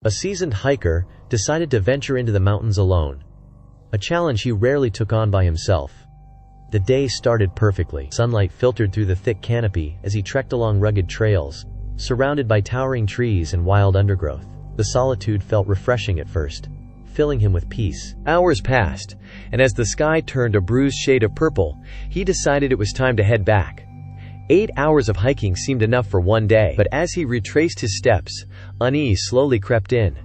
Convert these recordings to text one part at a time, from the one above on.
A seasoned hiker, decided to venture into the mountains alone, a challenge he rarely took on by himself. The day started perfectly. Sunlight filtered through the thick canopy as he trekked along rugged trails, surrounded by towering trees and wild undergrowth. The solitude felt refreshing at first, filling him with peace. Hours passed, and as the sky turned a bruised shade of purple, he decided it was time to head back. 8 hours of hiking seemed enough for one day, but as he retraced his steps, unease slowly crept in.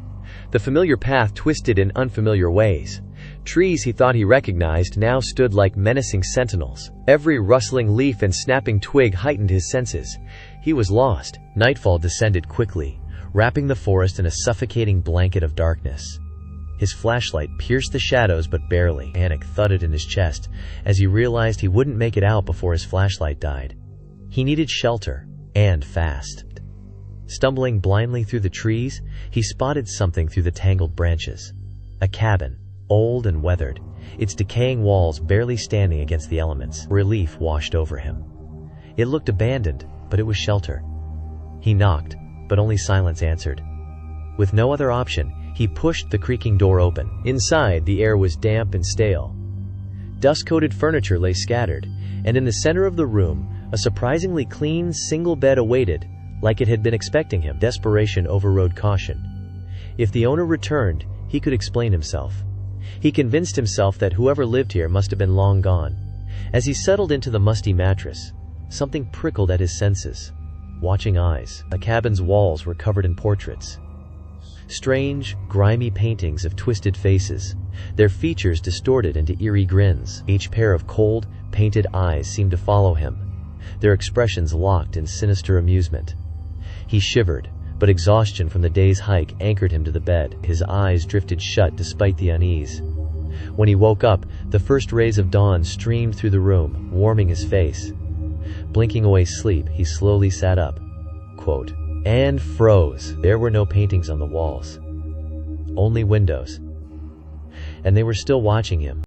The familiar path twisted in unfamiliar ways. Trees he thought he recognized now stood like menacing sentinels. Every rustling leaf and snapping twig heightened his senses. He was lost. Nightfall descended quickly, wrapping the forest in a suffocating blanket of darkness. His flashlight pierced the shadows but barely. Panic thudded in his chest as he realized he wouldn't make it out before his flashlight died. He needed shelter, and fast. Stumbling blindly through the trees, he spotted something through the tangled branches. A cabin, old and weathered, its decaying walls barely standing against the elements. Relief washed over him. It looked abandoned, but it was shelter. He knocked, but only silence answered. With no other option, he pushed the creaking door open. Inside, the air was damp and stale. Dust-coated furniture lay scattered, and in the center of the room, a surprisingly clean, single bed awaited, like it had been expecting him. Desperation overrode caution. If the owner returned, he could explain himself. He convinced himself that whoever lived here must have been long gone. As he settled into the musty mattress, something prickled at his senses. Watching eyes. The cabin's walls were covered in portraits. Strange, grimy paintings of twisted faces, their features distorted into eerie grins. Each pair of cold, painted eyes seemed to follow him, their expressions locked in sinister amusement. He shivered, but exhaustion from the day's hike anchored him to the bed. His eyes drifted shut despite the unease. When he woke up, the first rays of dawn streamed through the room, warming his face. Blinking away sleep, he slowly sat up, and froze. There were no paintings on the walls, only windows, and they were still watching him.